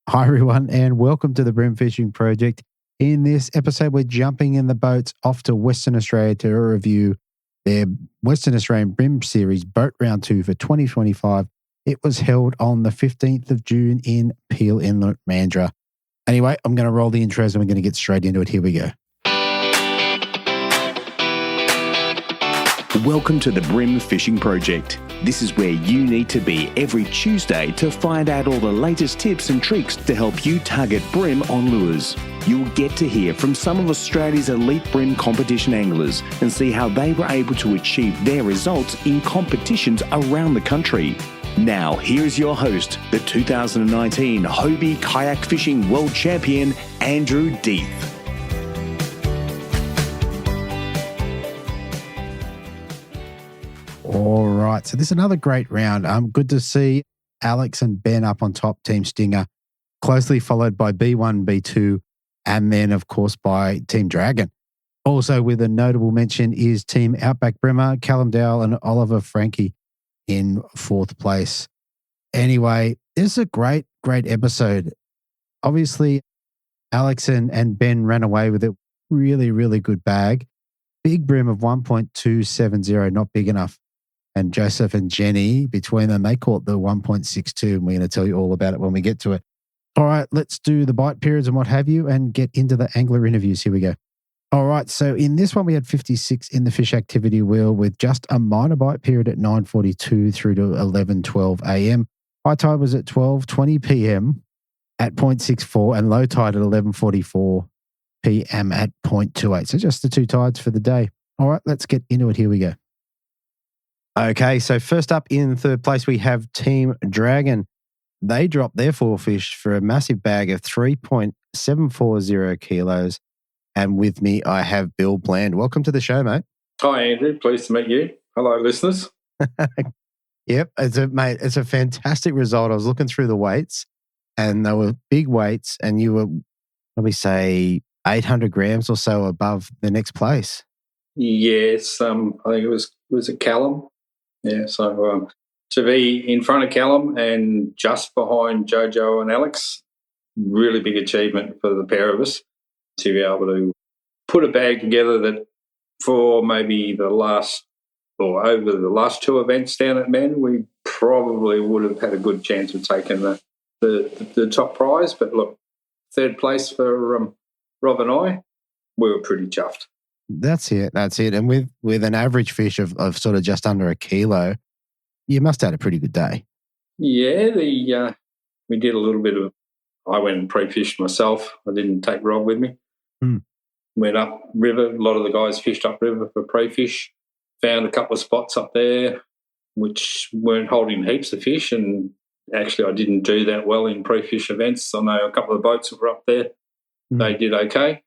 Hi, everyone, and welcome to the Brim Fishing Project. In this episode, we're jumping in the boats off to Western Australia to review their Western Australian Bream Series Boat Round 2 for 2025. It was held on the 15th of June in Peel Inlet, Mandurah. Anyway, I'm going to roll the intros and we're going to get straight into it. Here we go. Welcome to the Brim Fishing Project. This is where you need to be every Tuesday to find out all the latest tips and tricks to help you target bream on lures. You'll get to hear from some of Australia's elite bream competition anglers and see how they were able to achieve their results in competitions around the country. Now, here's your host, the 2019 Hobie Kayak Fishing World Champion, Andrew Deeth. All right, so this is another great round. Good to see Alex and Ben up on top, Team Stinger, closely followed by B1, B2, and then, of course, by Team Dragon. Also, with a notable mention is Team Outback Brimmer, Callum Dowell and Oliver Frankie in fourth place. Anyway, this is a great episode. Obviously, Alex and Ben ran away with it. Really, really good bag. Big Bream of 1.270, not big enough. And Joseph and Jenny, between them, they caught the 1.62, and we're going to tell you all about it when we get to it. All right, let's do the bite periods and what have you and get into the angler interviews. Here we go. All right, so in this one, we had 56 in the fish activity wheel with just a minor bite period at 9:42 through to 11:12 a.m. High tide was at 12:20 p.m. at 0.64 and low tide at 11:44 p.m. at 0.28. So just the two tides for the day. All right, let's get into it. Here we go. Okay, so first up in third place, we have Team Dragon. They dropped their four fish for a massive bag of 3.740 kilos. And with me, I have Bill Bland. Welcome to the show, mate. Hi, Andrew. Pleased to meet you. Hello, listeners. Yep, it's a fantastic result. I was looking through the weights, and they were big weights, and you were, probably say, 800 grams or so above the next place. Yes, I think it was at Callum. Yeah, so to be in front of Callum and just behind Jojo and Alex, really big achievement for the pair of us to be able to put a bag together that for maybe over the last two events down at Men, we probably would have had a good chance of taking the top prize. But look, third place for Rob and I, we were pretty chuffed. That's it. And with an average fish of sort of just under a kilo, you must have had a pretty good day. Yeah, we did a little bit of. I went and pre-fished myself. I didn't take Rob with me. Went up river. A lot of the guys fished up river for pre-fish. Found a couple of spots up there which weren't holding heaps of fish, and actually I didn't do that well in pre-fish events. I know a couple of boats that were up there. They did okay,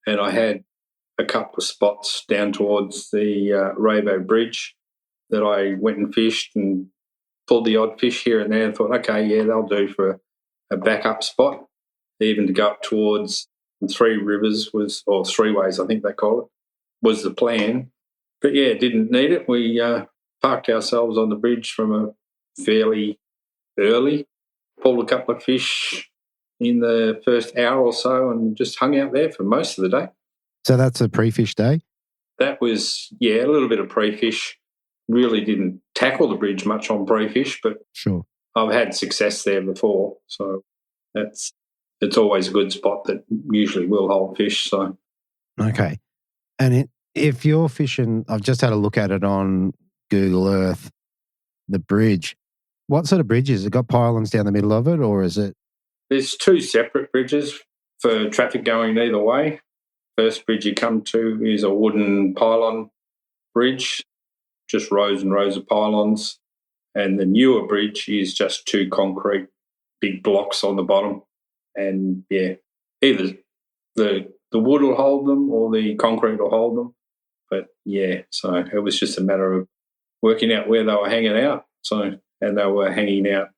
and I had a couple of spots down towards the Rainbow Bridge that I went and fished and pulled the odd fish here and there and thought, okay, yeah, they'll do for a backup spot. Even to go up towards Three Rivers or Three Ways, I think they call it, was the plan. But yeah, didn't need it. We parked ourselves on the bridge from a fairly early, pulled a couple of fish in the first hour or so and just hung out there for most of the day. So that's a pre-fish day? That was, a little bit of pre-fish. Really didn't tackle the bridge much on pre-fish, but sure, I've had success there before. So it's always a good spot that usually will hold fish. So okay. And if you're fishing, I've just had a look at it on Google Earth, the bridge. What sort of bridge is it? Got pylons down the middle of it, or is it? There's two separate bridges for traffic going either way. First bridge you come to is a wooden pylon bridge, just rows and rows of pylons. And the newer bridge is just two concrete big blocks on the bottom. And, either the wood will hold them or the concrete will hold them. But, so it was just a matter of working out where they were hanging out. And they were hanging out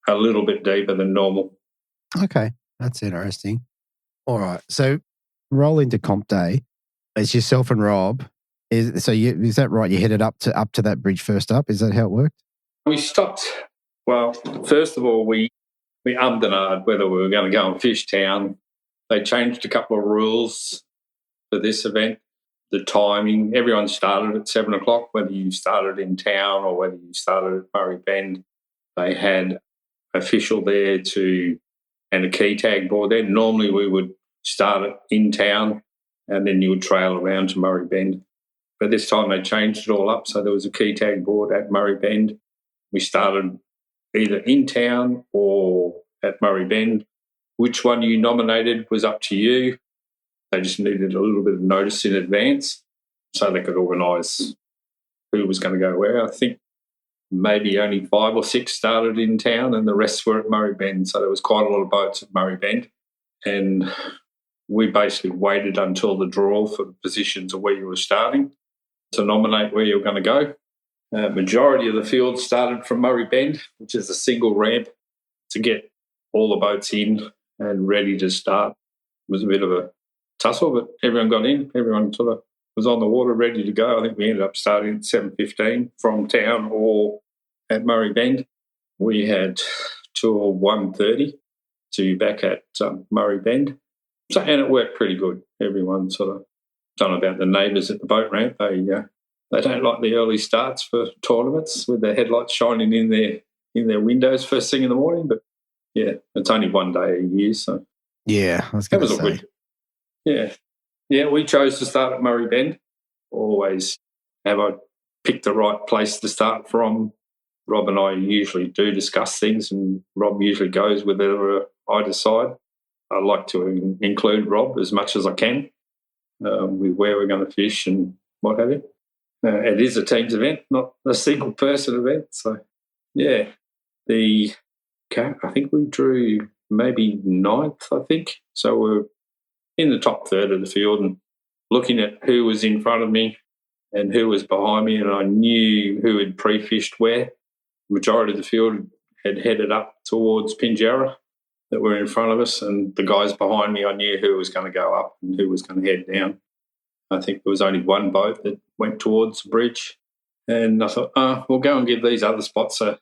a little bit deeper than normal. Okay, that's interesting. All right, so roll into comp day. It's yourself and Rob. Is that right? You headed up to that bridge first up. Is that how it worked? We stopped. Well, first of all, we we ummed and ahed whether we were going to go and fish town. They changed a couple of rules for this event. The timing, everyone started at 7 o'clock, whether you started in town or whether you started at Murray Bend. They had official there and a key tag board there. Normally we would start it in town and then you would trail around to Murray Bend. But this time they changed it all up, so there was a key tag board at Murray Bend. We started either in town or at Murray Bend. Which one you nominated was up to you. They just needed a little bit of notice in advance so they could organise who was going to go where. I think maybe only 5 or 6 started in town and the rest were at Murray Bend. So there was quite a lot of boats at Murray Bend. And we basically waited until the draw for the positions of where you were starting to nominate where you were going to go. Majority of the field started from Murray Bend, which is a single ramp to get all the boats in and ready to start. It was a bit of a tussle, but everyone got in. Everyone sort of was on the water, ready to go. I think we ended up starting at 7:15 from town or at Murray Bend. We had till 1:30 to be back at Murray Bend. So, and it worked pretty good. Everyone sort of done about the neighbours at the boat ramp. They don't like the early starts for tournaments with their headlights shining in their windows first thing in the morning. But yeah, it's only one day a year, so yeah, I was going to say. All good. Yeah. We chose to start at Murray Bend. Always have I picked the right place to start from. Rob and I usually do discuss things, and Rob usually goes with whatever I decide. I like to include Rob as much as I can with where we're going to fish and what have you. It is a team's event, not a single person event. So, yeah, I think we drew maybe 9th, I think. So we're in the top third of the field and looking at who was in front of me and who was behind me, and I knew who had pre-fished where. The majority of the field had headed up towards Pinjarra that were in front of us, and the guys behind me, I knew who was going to go up and who was going to head down. I think there was only one boat that went towards the bridge, and I thought, we'll go and give these other spots a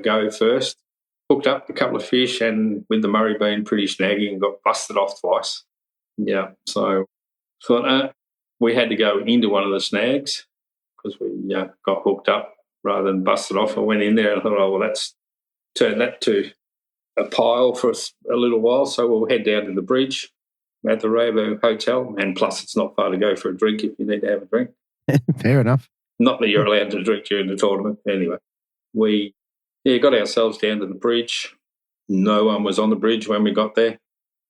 go first. Hooked up a couple of fish, and with the Murray being pretty snaggy and got busted off twice. Yeah, so thought we had to go into one of the snags because we got hooked up rather than busted off. I went in there and I thought, let's turn that to a pile for a little while, so we'll head down to the bridge at the Rainbow Hotel, and plus it's not far to go for a drink if you need to have a drink. Fair enough. Not that you're allowed to drink during the tournament. Anyway, we got ourselves down to the bridge. No one was on the bridge when we got there.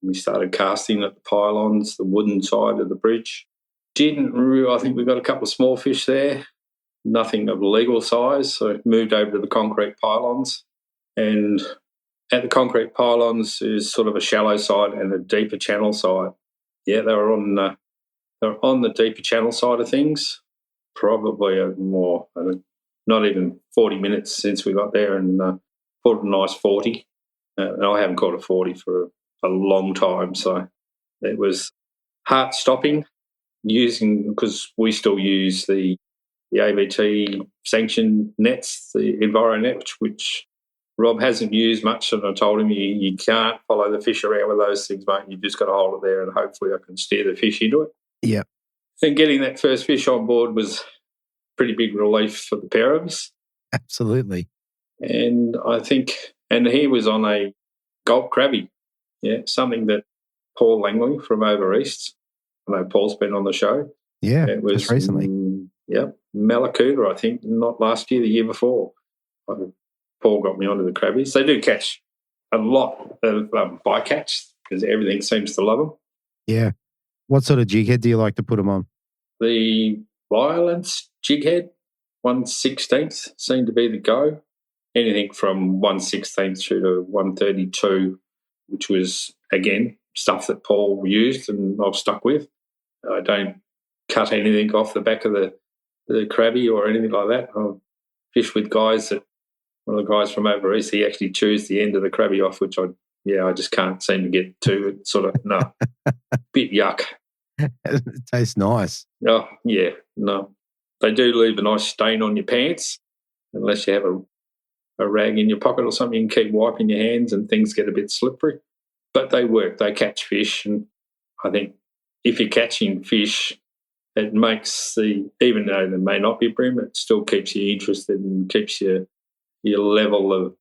We started casting at the pylons, the wooden side of the bridge. I think we got a couple of small fish there, nothing of legal size, so moved over to the concrete pylons. And at the concrete pylons is sort of a shallow side and a deeper channel side. Yeah, they were on the deeper channel side of things. Probably not even 40 minutes since we got there, and caught a nice 40. And I haven't caught a 40 for a long time, so it was heart-stopping because we still use the ABT sanctioned nets, the EnviroNet, which Rob hasn't used much, and I told him you can't follow the fish around with those things, mate. You've just got to hold it there, and hopefully I can steer the fish into it. Yeah. And getting that first fish on board was pretty big relief for the pair of us. Absolutely. And and he was on a gulp crabby, something that Paul Langley from over east, I know Paul's been on the show. Yeah, it was just recently. Malakuta, I think, not last year, the year before. Paul got me onto the crabbies. They do catch a lot of bycatch because everything seems to love them. Yeah. What sort of jig head do you like to put them on? The violence jig head, 1/16th seemed to be the go. Anything from 1/16th through to 132, which was, again, stuff that Paul used and I've stuck with. I don't cut anything off the back of the crabby or anything like that. I've fished with guys one of the guys from over east, he actually chews the end of the crabby off, which I just can't seem to get to. It's sort of, no, bit yuck. It tastes nice. Oh, yeah, no. They do leave a nice stain on your pants unless you have a rag in your pocket or something, you can keep wiping your hands and things get a bit slippery. But they work. They catch fish. And I think if you're catching fish, it makes even though there may not be brim, it still keeps you interested and keeps your level of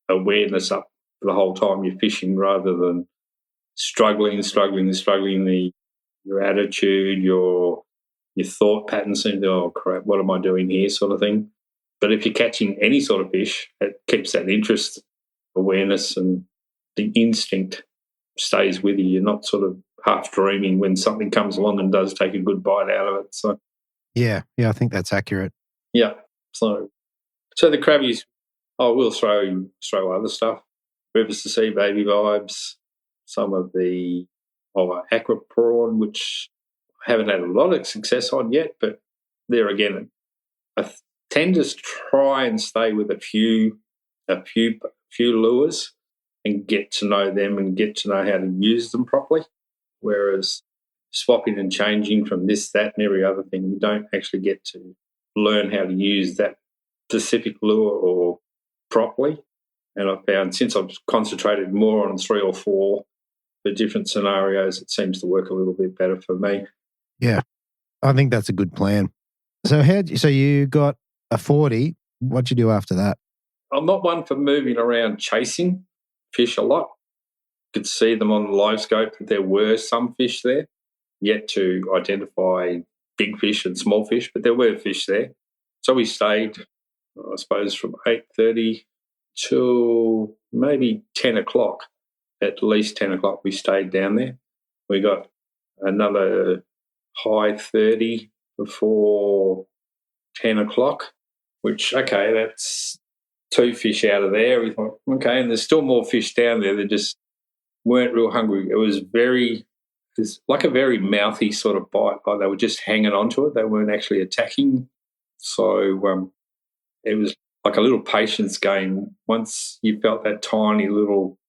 awareness up the whole time you're fishing, rather than struggling, your attitude, your thought patterns seem to, oh crap, what am I doing here, sort of thing. But if you're catching any sort of fish, it keeps that interest, awareness, and the instinct stays with you. You're not sort of half dreaming when something comes along and does take a good bite out of it. So yeah, I think that's accurate. Yeah. So the crabbies, we'll throw other stuff. Rivers to Sea, baby vibes, some of the aqua prawn, which I haven't had a lot of success on yet, but there again, I tend to try and stay with a few lures and get to know them and get to know how to use them properly. Whereas swapping and changing from this, that, and every other thing, you don't actually get to learn how to use that specific lure or properly. And I found since I've concentrated more on 3 or 4 for different scenarios, it seems to work a little bit better for me. Yeah, I think that's a good plan. So you got a 40. What'd you do after that? I'm not one for moving around chasing fish a lot. Could see them on the live scope that there were some fish there, yet to identify big fish and small fish, but there were fish there. So we stayed, I suppose, from 8:30 till maybe 10 o'clock. At least 10 o'clock we stayed down there. We got another high 30 before 10 o'clock, which, okay, that's 2 fish out of there. We thought, okay, and there's still more fish down there. They just weren't real hungry. It was like a very mouthy sort of bite. Like they were just hanging onto it. They weren't actually attacking. So it was like a little patience game. Once you felt that tiny little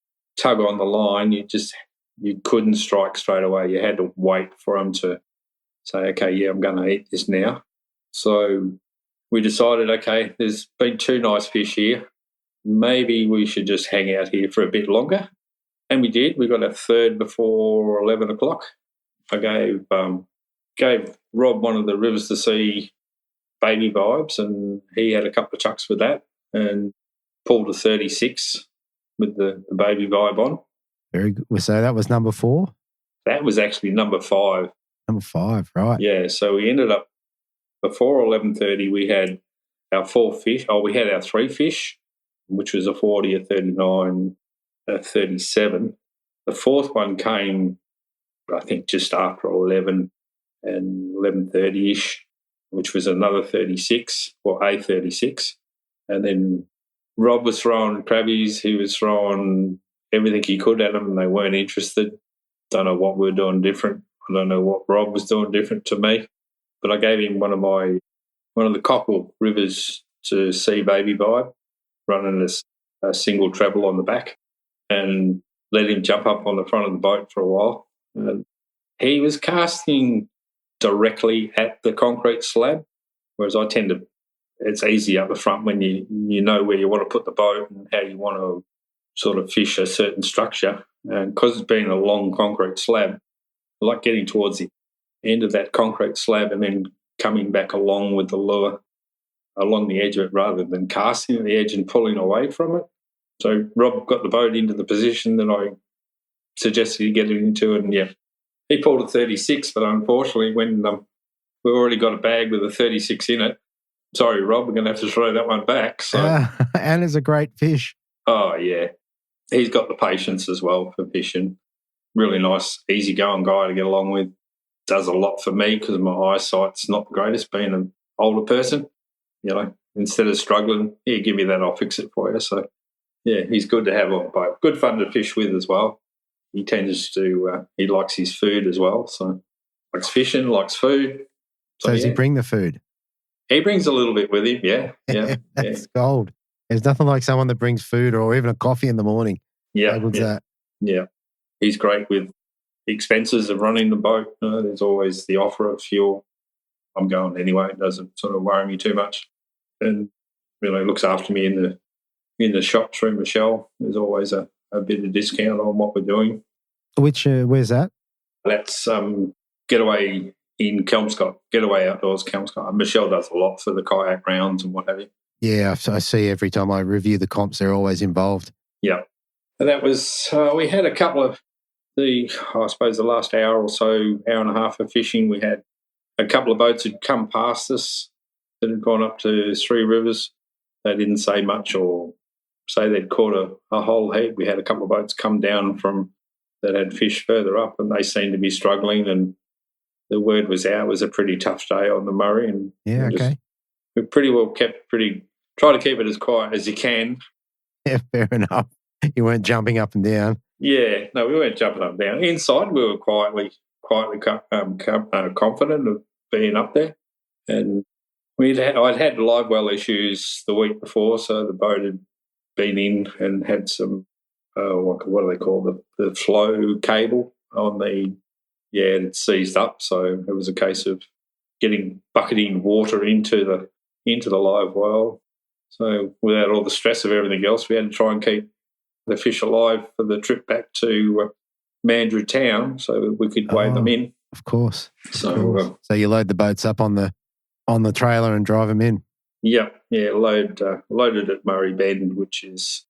tug on the line, you couldn't strike straight away. You had to wait for them to say, okay, yeah, I'm going to eat this now. So we decided, okay, there's been 2 nice fish here. Maybe we should just hang out here for a bit longer. And we did. We got a third before 11 o'clock. I gave Rob one of the Rivers to Sea baby vibes, and he had a couple of chucks with that and pulled a 36 with the baby vibe on. Very good. So that was number 4? That was actually number 5. Number 5, right. Yeah, so we ended up, before 11:30, we had our 4 fish. We had our 3 fish, which was a 40, a 39, a 37. The 4th one came, I think, just after 11 and 11:30-ish, which was another 36, or a 36. And then Rob was throwing crabbies. He was throwing everything he could at them, and they weren't interested. Don't know what we're doing different. I don't know what Rob was doing different to me. But I gave him one of the Cockle Rivers to Sea baby vibe, running a single treble on the back, and let him jump up on the front of the boat for a while. And he was casting directly at the concrete slab, whereas I tend to, it's easy up the front when you know where you want to put the boat and how you want to sort of fish a certain structure. And because it's been a long concrete slab, I like getting towards the end of that concrete slab and then coming back along with the lure along the edge of it rather than casting at the edge and pulling away from it. So Rob got the boat into the position that I suggested he get it into, and yeah, he pulled a 36, but unfortunately when we've already got a bag with a 36 in it, sorry, Rob, we're going to have to throw that one back. So, and it's a great fish. Oh, yeah. He's got the patience as well for fishing. Really nice, easygoing guy to get along with. Does a lot for me because my eyesight's not the greatest, being an older person. You know, instead of struggling, here, give me that, I'll fix it for you. So, yeah, he's good to have on the boat. Good fun to fish with as well. He tends to, he likes his food as well. So, likes fishing, likes food. So does he bring the food? He brings a little bit with him, yeah. That's gold. There's nothing like someone that brings food or even a coffee in the morning. Yeah. That. Yeah. He's great with expenses of running the boat. There's always the offer of fuel. I'm going anyway. It doesn't sort of worry me too much. And really looks after me in in the shop through Michelle. There's always a bit of discount on what we're doing. Where's that? That's Getaway in Kelmscott, Getaway Outdoors Kelmscott. Michelle does a lot for the kayak rounds and what have you. Yeah, I see every time I review the comps, they're always involved. Yeah. And that was, we had a couple of the last hour or so, hour and a half of fishing, we had a couple of boats had come past us that had gone up to Three Rivers. They didn't say much or say they'd caught a whole head. We had a couple of boats come down from that had fish further up, and they seemed to be struggling, and the word was out. It was a pretty tough day on the Murray. And we pretty well try to keep it as quiet as you can. Yeah, fair enough. You weren't jumping up and down. Yeah, no, we weren't jumping up and down. Inside, we were quietly confident of being up there. And I'd had live well issues the week before, so the boat had been in and had some, what do they call the flow cable on the, it seized up. So it was a case of bucketing water into the live well. So without all the stress of everything else, we had to try and keep the fish alive for the trip back to Mandurah town, so we could weigh them in. Of course. So you load the boats up on the trailer and drive them in. Yeah, loaded at Murray Bend, which is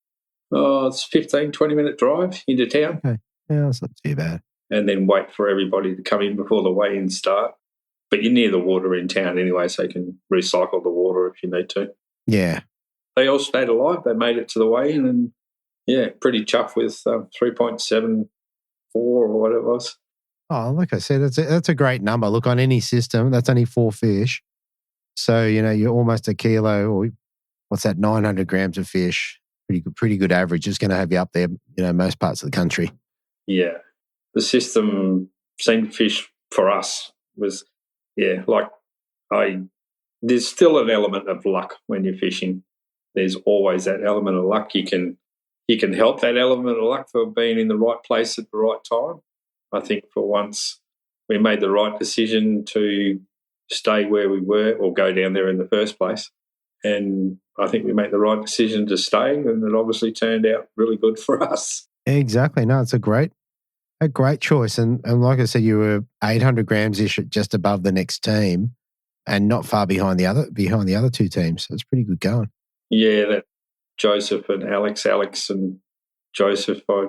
it's 15-20 minute drive into town. Okay, yeah, that's not too bad. And then wait for everybody to come in before the weigh-ins start. But you're near the water in town anyway, so you can recycle the water if you need to. Yeah. They all stayed alive. They made it to the weigh-in, and pretty chuffed with 3.74 or what it was. Oh, like I said, that's a great number. Look, on any system, that's only 4 fish. So, you're almost a kilo, or what's that, 900 grams of fish. Pretty good average. It's going to have you up there, most parts of the country. Yeah. The system seemed to fish for us was, there's still an element of luck when you're fishing. There's always that element of luck. You can help that element of luck for being in the right place at the right time. I think for once we made the right decision to stay where we were or go down there in the first place. And I think we made the right decision to stay, and it obviously turned out really good for us. Exactly. No, it's a great choice. And like I said, you were 800 grams-ish just above the next team and not far behind the other two teams. So it's pretty good going. Yeah, that Joseph and Alex and Joseph, I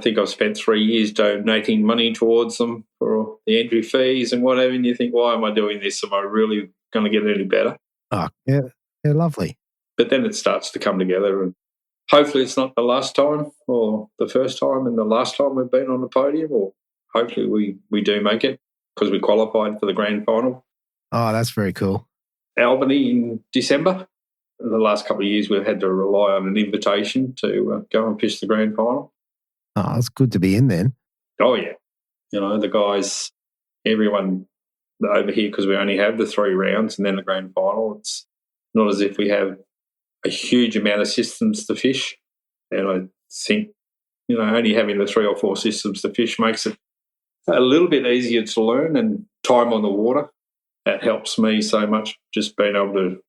think I've spent 3 years donating money towards them for the entry fees and whatever, and you think, why am I doing this? Am I really going to get any better? Oh, yeah, lovely. But then it starts to come together, and hopefully it's not the last time or the first time and the last time we've been on the podium, or hopefully we do make it because we qualified for the grand final. Oh, that's very cool. Albany in December. The last couple of years we've had to rely on an invitation to go and fish the grand final. Oh, it's good to be in then. Oh, yeah. The guys, everyone over here, because we only have the 3 rounds and then the grand final, it's not as if we have a huge amount of systems to fish. And I think, only having the 3 or 4 systems to fish makes it a little bit easier to learn, and time on the water. That helps me so much, just being able to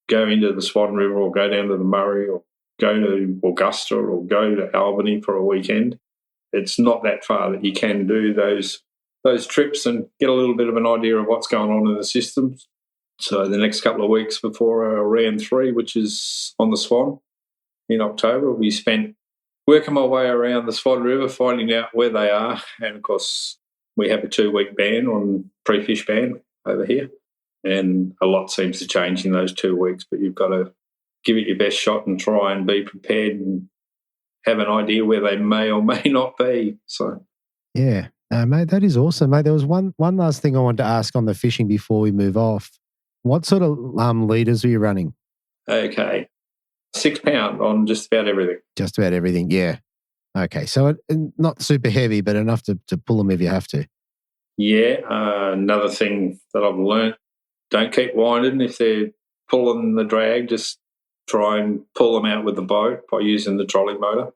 go into the Swan River or go down to the Murray or go to Augusta or go to Albany for a weekend. It's not that far that you can do those trips and get a little bit of an idea of what's going on in the systems. So the next couple of weeks before our round 3, which is on the Swan in October, we spent working my way around the Swan River, finding out where they are. And, of course, we have a 2-week ban on pre-fish ban over here. And a lot seems to change in those 2 weeks, but you've got to give it your best shot and try and be prepared and have an idea where they may or may not be. So, yeah, mate, that is awesome, mate. There was one last thing I wanted to ask on the fishing before we move off. What sort of leaders were you running? Okay, 6 pound on just about everything. Just about everything, yeah. Okay, so not super heavy, but enough to pull them if you have to. Yeah, another thing that I've learnt, don't keep winding if they're pulling the drag. Just try and pull them out with the boat by using the trolley motor.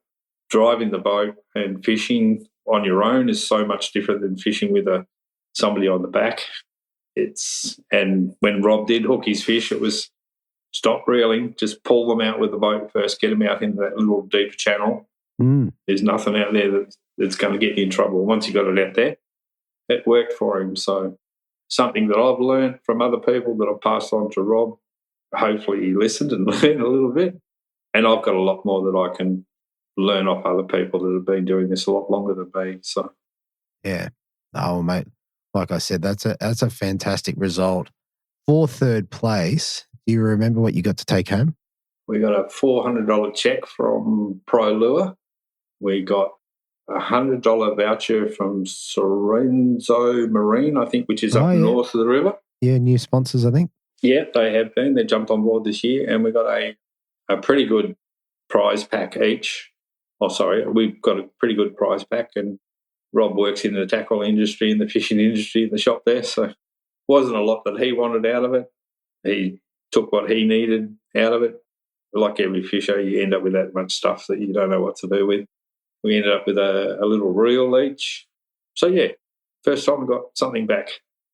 Driving the boat and fishing on your own is so much different than fishing with somebody on the back. And when Rob did hook his fish, it was stop reeling, just pull them out with the boat first, get them out into that little deeper channel. There's nothing out there that's going to get you in trouble. Once you got it out there, it worked for him. So something that I've learned from other people that I've passed on to Rob. Hopefully he listened and learned a little bit. And I've got a lot more that I can learn off other people that have been doing this a lot longer than me. So, yeah. Oh, mate, like I said, that's a fantastic result. For third place, do you remember what you got to take home? We got a $400 check from Pro Lure. We got a $100 voucher from Sorenzo Marine, I think, which is up north of the river. Yeah, new sponsors, I think. Yeah, they have been. They jumped on board this year, and we got a pretty good prize pack each. Oh, sorry, we've got a pretty good prize pack, and Rob works in the tackle industry and the fishing industry in the shop there, so it wasn't a lot that he wanted out of it. He took what he needed out of it. Like every fisher, you end up with that much stuff that you don't know what to do with. We ended up with a little reel each. So, yeah, first time we got something back.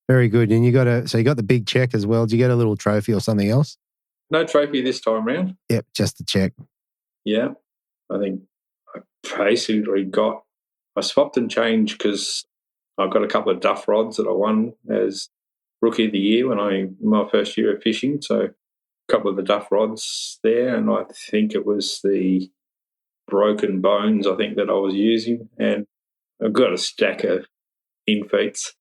Very good. And you got the big check as well. Did you get a little trophy or something else? No trophy this time round. Yep, just the check. Yeah. I think I basically I swapped and changed because I've got a couple of duff rods that I won as Rookie of the Year my first year of fishing. So a couple of the duff rods there, and I think it was the Broken Bones, I think, that I was using. And I've got a stack of infeeds,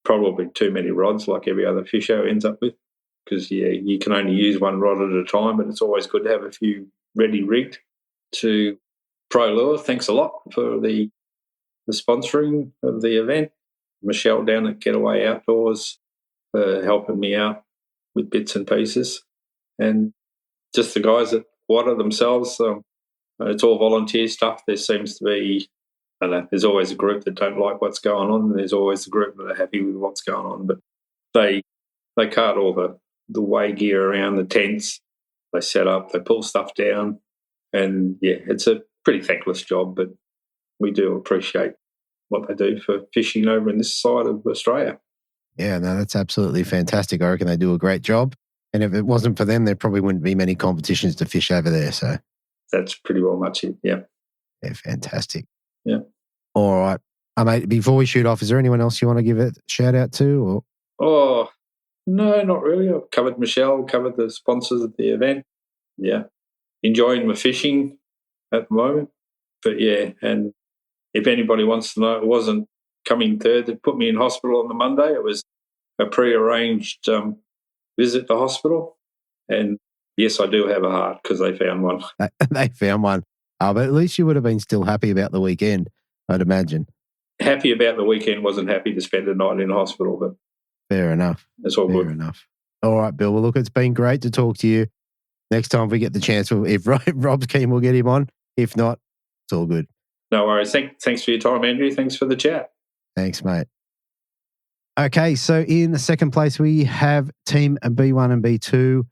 probably too many rods like every other fisher ends up with, because, yeah, you can only use one rod at a time, but it's always good to have a few ready rigged. To Pro Lure, thanks a lot for the sponsoring of the event. Michelle down at Getaway Outdoors for helping me out with bits and pieces. And just the guys at WATA themselves, it's all volunteer stuff. There seems to be, I don't know, there's always a group that don't like what's going on, and there's always a group that are happy with what's going on. But they cart all the way gear around, the tents, they set up, they pull stuff down. And, yeah, it's a pretty thankless job, but we do appreciate what they do for fishing over in this side of Australia. Yeah, no, that's absolutely fantastic. I reckon they do a great job. And if it wasn't for them, there probably wouldn't be many competitions to fish over there. So that's pretty well much it, yeah. Yeah, fantastic. Yeah. All right. Mate, before we shoot off, is there anyone else you want to give a shout out to? Or? Oh, no, not really. I've covered Michelle, covered the sponsors of the event. Yeah. Enjoying my fishing at the moment. But, yeah, and if anybody wants to know, it wasn't coming third that put me in hospital on the Monday. It was a prearranged visit to hospital. And, yes, I do have a heart because they found one. They found one. But at least you would have been still happy about the weekend, I'd imagine. Happy about the weekend, wasn't happy to spend a night in hospital. But fair enough. That's all good. Fair enough. All right, Bill. Well, look, it's been great to talk to you. Next time we get the chance, if Rob's keen, we'll get him on. If not, it's all good. No worries. Thanks for your time, Andrew. Thanks for the chat. Thanks, mate. Okay, so in the second place, we have Team B1 and B2.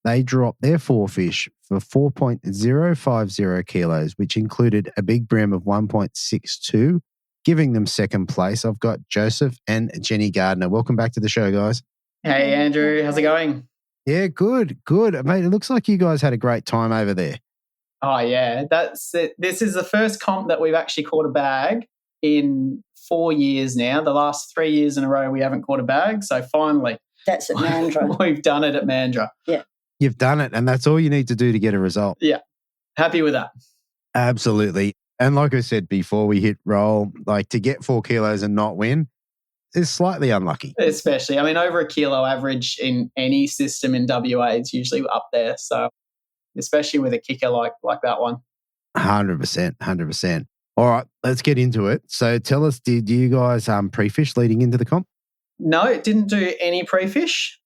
They dropped their 4 fish for 4.050 kilos, which included a big brim of 1.62, giving them second place. I've got Joseph and Jenny Gardner. Welcome back to the show, guys. Hey, Andrew. How's it going? Yeah, good. Mate, it looks like you guys had a great time over there. Oh, yeah. That's it. This is the first comp that we've actually caught a bag in 4 years now. The last 3 years in a row we haven't caught a bag. So finally. That's at Mandurah. We've done it at Mandurah. Yeah. You've done it, and that's all you need to do to get a result. Yeah. Happy with that. Absolutely. And like I said before we hit roll, like to get 4 kilos and not win is slightly unlucky. Especially, I mean, over a kilo average in any system in WA is usually up there. So especially with a kicker like that one. 100%. All right, let's get into it. So tell us, did you guys pre-fish leading into the comp? No, didn't do any pre-fish.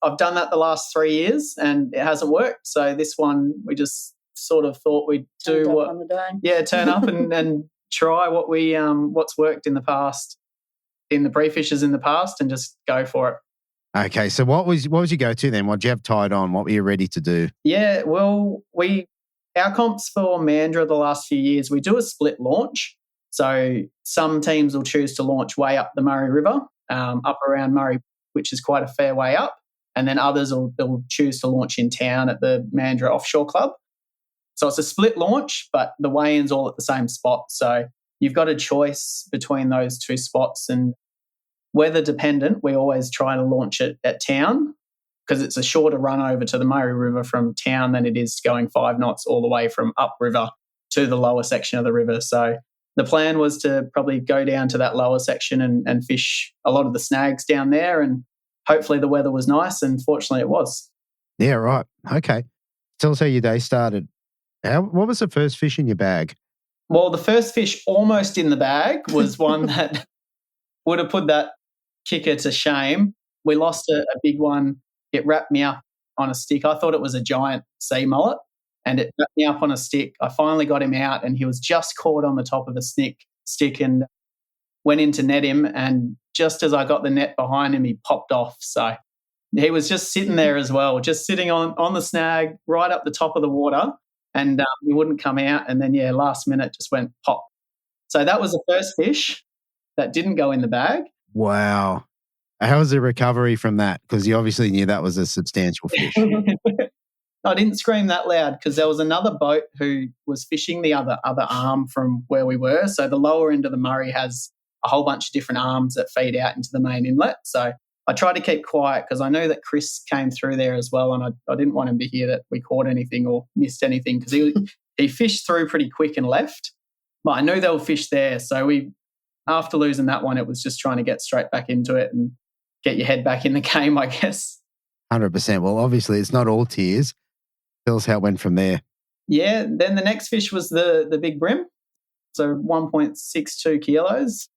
I've done that the last 3 years and it hasn't worked. So this one we just sort of thought we'd do turn up and try what's worked in the past, in the pre-fishes in the past, and just go for it. Okay, so what was your go-to then? What did you have tied on? What were you ready to do? Yeah, well, our comps for Mandurah the last few years, we do a split launch. So some teams will choose to launch way up the Murray River, up around Murray, which is quite a fair way up. and then others will choose to launch in town at the Mandurah Offshore Club. So it's a split launch, but the weigh-in's all at the same spot. So you've got a choice between those two spots, and weather dependent, we always try to launch it at town because it's a shorter run over to the Murray River from town than it is going 5 knots all the way from upriver to the lower section of the river. So the plan was to probably go down to that lower section and fish a lot of the snags down there, and hopefully the weather was nice, and fortunately it was. Yeah, right. Okay. Tell us how your day started. What was the first fish in your bag? Well, the first fish almost in the bag was one that would have put that kicker to shame. We lost a big one. It wrapped me up on a stick. I thought it was a giant sea mullet, and it wrapped me up on a stick. I finally got him out, and he was just caught on the top of a stick and went in to net him. And just as I got the net behind him, he popped off. So he was just sitting there as well, just sitting on the snag right up the top of the water. And he wouldn't come out, and then, last minute just went pop. So that was the first fish that didn't go in the bag. Wow. How was the recovery from that? Because you obviously knew that was a substantial fish. I didn't scream that loud because there was another boat who was fishing the other arm from where we were. So the lower end of the Murray has a whole bunch of different arms that feed out into the main inlet. So I tried to keep quiet because I know that Chris came through there as well, and I didn't want him to hear that we caught anything or missed anything because he fished through pretty quick and left. But I knew there were fish there. So after losing that one, it was just trying to get straight back into it and get your head back in the game, I guess. 100%. Well, obviously, it's not all tears. Tell us how it went from there. Yeah, then the next fish was the Big Bream, so 1.62 kilos,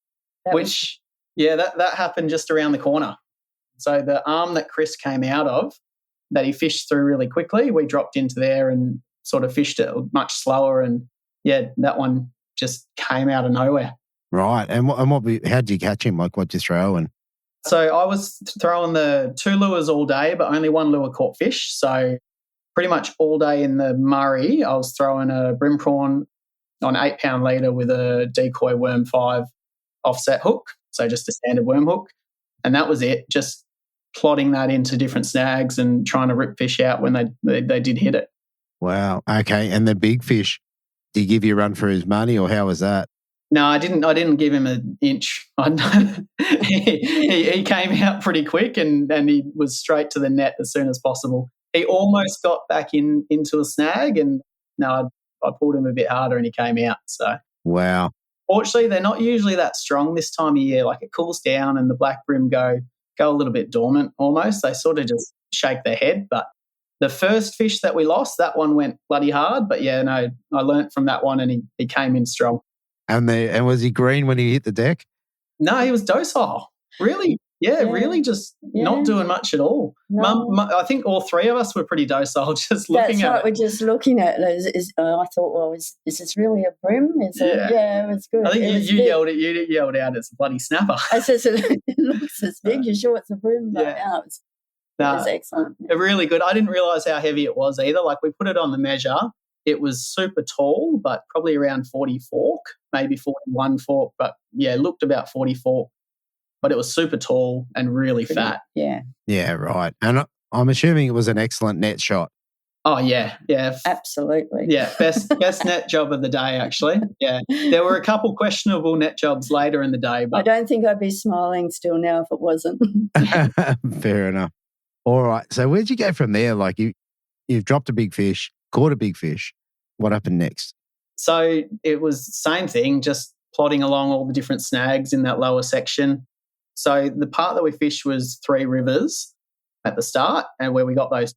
that happened just around the corner. So the arm that Chris came out of, that he fished through really quickly, we dropped into there and sort of fished it much slower, and that one just came out of nowhere. Right. And how'd you catch him? Like, what'd you throw? And so I was throwing the 2 lures all day, but only 1 lure caught fish. So pretty much all day in the Murray, I was throwing a brim prawn on 8-pound leader with a Decoy Worm5 offset hook, so just a standard worm hook. And that was it, just plotting that into different snags and trying to rip fish out when they did hit it. Wow. Okay. And the big fish, did he give you a run for his money, or how was that? No, I didn't give him an inch. He came out pretty quick and he was straight to the net as soon as possible. He almost got back into a snag, and I pulled him a bit harder and he came out. So wow. Fortunately, they're not usually that strong this time of year. Like, it cools down and the black brim go a little bit dormant almost. They sort of just shake their head. But the first fish that we lost, that one went bloody hard. But I learnt from that one, and he came in strong. And was he green when he hit the deck? No, he was docile. Really, really just not doing much at all. No. I think all 3 of us were pretty docile just looking at it. We're just looking at it. I thought, well, is this really a brim? It was good. I think you yelled out, it's a bloody snapper. I said, it looks as big. You're sure it's a brim? But it was excellent. Really good. I didn't realise how heavy it was either. Like, we put it on the measure. It was super tall, but probably around 40 fork, maybe 41 fork, but it looked about 40 fork. But it was super tall and really fat. Yeah. Yeah, right. And I'm assuming it was an excellent net shot. Oh, yeah. Absolutely. Yeah, best net job of the day, actually. Yeah. There were a couple questionable net jobs later in the day. But I don't think I'd be smiling still now if it wasn't. Fair enough. All right. So where'd you go from there? Like, you've dropped a big fish, caught a big fish. What happened next? So it was the same thing, just plodding along all the different snags in that lower section. So the part that we fished was 3 rivers at the start, and where we got those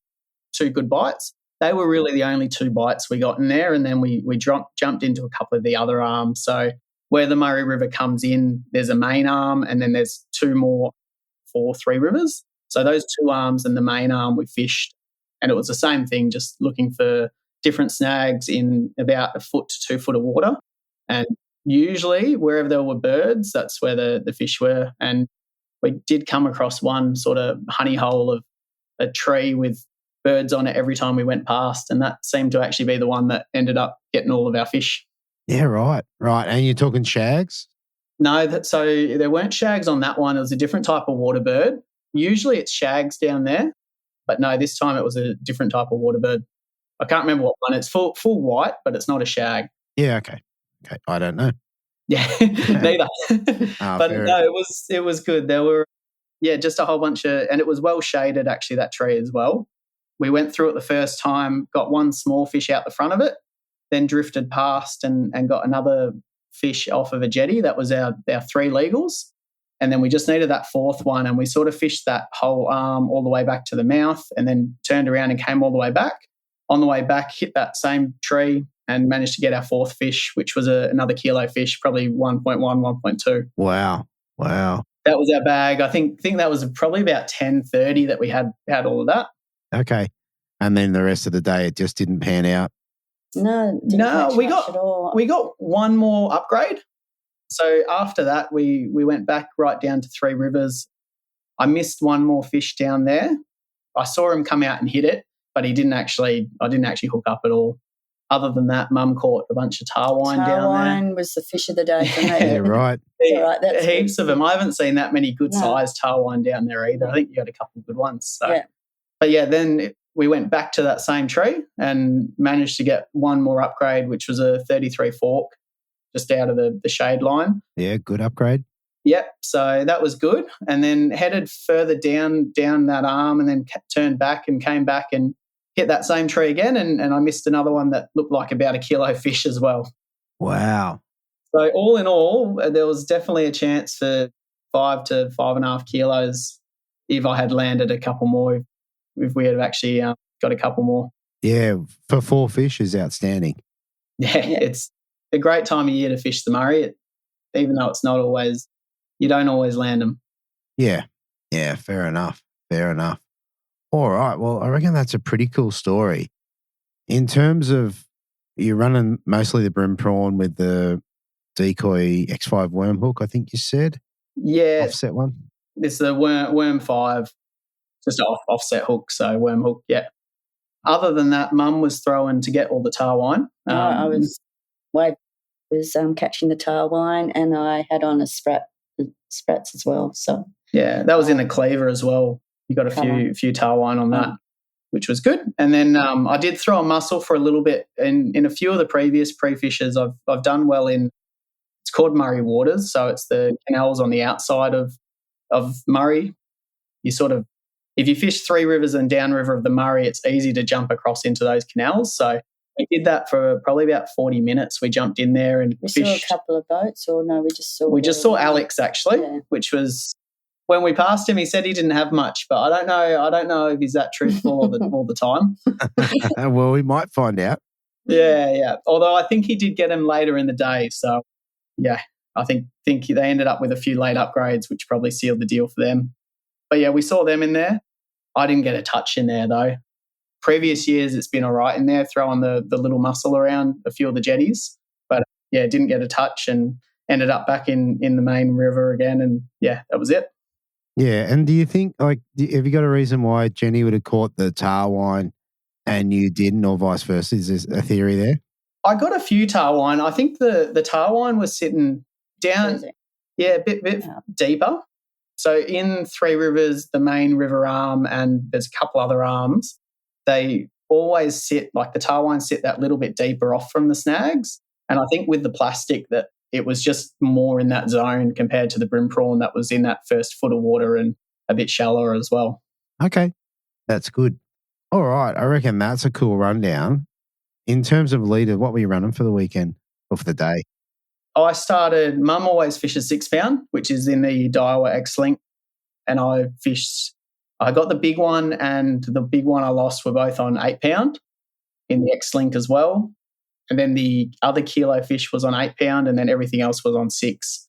2 good bites. They were really the only 2 bites we got in there, and then we jumped into a couple of the other arms. So where the Murray River comes in, there's a main arm, and then there's 2 more for 3 rivers. So those 2 arms and the main arm we fished, and it was the same thing, just looking for different snags in about 1 foot to 2 foot of water. And usually wherever there were birds, that's where the fish were. And we did come across one sort of honey hole of a tree with birds on it every time we went past, and that seemed to actually be the one that ended up getting all of our fish. Yeah, right. And you're talking shags? No, so there weren't shags on that one. It was a different type of water bird. Usually it's shags down there. But no, this time it was a different type of water bird. I can't remember what one. It's full white, but it's not a shag. Yeah, okay. I don't know. Yeah, neither. But no, it was good. There were, just a whole bunch of, and it was well shaded actually, that tree as well. We went through it the first time, got one small fish out the front of it, then drifted past and got another fish off of a jetty. That was our 3 legals. And then we just needed that 4th one, and we sort of fished that whole arm all the way back to the mouth and then turned around and came all the way back. On the way back, hit that same tree and managed to get our 4th fish, which was another kilo fish, probably 1.1, 1.2. Wow. That was our bag. I think that was probably about 10:30 that we had all of that. Okay. And then the rest of the day, it just didn't pan out. No, we got one more upgrade. So after that, we went back right down to 3 Rivers. I missed one more fish down there. I saw him come out and hit it, but I didn't actually hook up at all. Other than that, Mum caught a bunch of tarwine down there. Tarwine was the fish of the day for me. Yeah, right. That's heaps of them. I haven't seen that many good-sized tarwine down there either. I think you got a couple of good ones. So. Yeah. But then we went back to that same tree and managed to get one more upgrade, which was a 33 fork just out of the shade line. Yeah, good upgrade. Yep, so that was good. And then headed further down that arm and then turned back and came back and hit that same tree again, and I missed another one that looked like about a kilo fish as well. Wow. So all in all, there was definitely a chance for 5 to 5.5 kilos if I had landed a couple more, if we had actually got a couple more. Yeah, for 4 fish is outstanding. Yeah, it's a great time of year to fish the Murray, even though it's not always, you don't always land them. Yeah, fair enough. All right, well, I reckon that's a pretty cool story. In terms of, you're running mostly the brim prawn with the Decoy X5 worm hook, I think you said? Yeah. Offset one? This is the WATA, just an offset hook, so worm hook, yeah. Other than that, Mum was throwing to get all the tarwine. I was catching the tarwine, and I had on a sprats as well. So yeah, that was in the cleaver as well. You got a few tarwine on that, which was good. And then I did throw a mussel for a little bit. In a few of the previous pre-fishes, I've done well in, it's called Murray waters, so it's the canals on the outside of Murray. You sort of, if you fish 3 rivers and downriver of the Murray, it's easy to jump across into those canals. So we did that for probably about 40 minutes. We jumped in there and we fished. Saw a couple of boats, or no, we just saw. We just saw Alex actually, which was, when we passed him, he said he didn't have much, but I don't know if he's that truthful all the time. Well, we might find out. Yeah. Although I think he did get him later in the day, so yeah, I think they ended up with a few late upgrades, which probably sealed the deal for them. But yeah, we saw them in there. I didn't get a touch in there though. Previous years, it's been all right in there, throwing the little mussel around a few of the jetties, but yeah, didn't get a touch and ended up back in the main river again, and yeah, that was it. Yeah, and do you think, have you got a reason why Jenny would have caught the tarwine and you didn't, or vice versa? Is there a theory there? I got a few tarwine. I think the tarwine was sitting down, a bit deeper. So in 3 rivers, the main river arm, and there's a couple other arms, they always sit, like the tarwine sit that little bit deeper off from the snags. And I think with the plastic that it was just more in that zone compared to the brim prawn that was in that first foot of water and a bit shallower as well. Okay, that's good. All right, I reckon that's a cool rundown. In terms of leader, what were you running for the weekend or for the day? I started, Mum always fishes 6 pound, which is in the Daiwa X-Link, and I got the big one and the big one I lost were both on 8 pound in the X-Link as well. And then the other kilo fish was on 8 pound, and then everything else was on 6.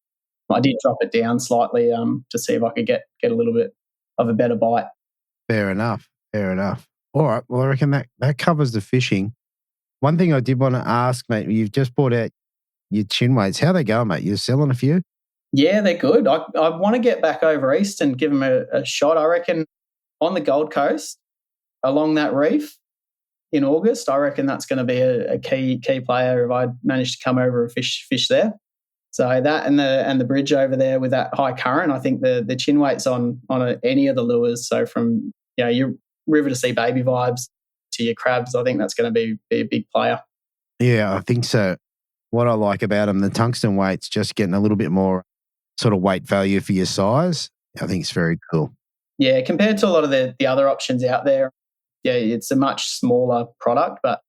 I did drop it down slightly to see if I could get a little bit of a better bite. Fair enough. All right, well, I reckon that covers the fishing. One thing I did want to ask, mate, you've just brought out your chin weights. How are they going, mate? You're selling a few? Yeah, they're good. I want to get back over east and give them a shot. I reckon on the Gold Coast, along that reef, in August, I reckon that's going to be a key player if I manage to come over and fish there. So that and the bridge over there with that high current, I think the chin weight's on any of the lures. So from your river to sea baby vibes to your crabs, I think that's going to be a big player. Yeah, I think so. What I like about them, the tungsten weight's just getting a little bit more sort of weight value for your size. I think it's very cool. Yeah, compared to a lot of the other options out there, yeah, it's a much smaller product, but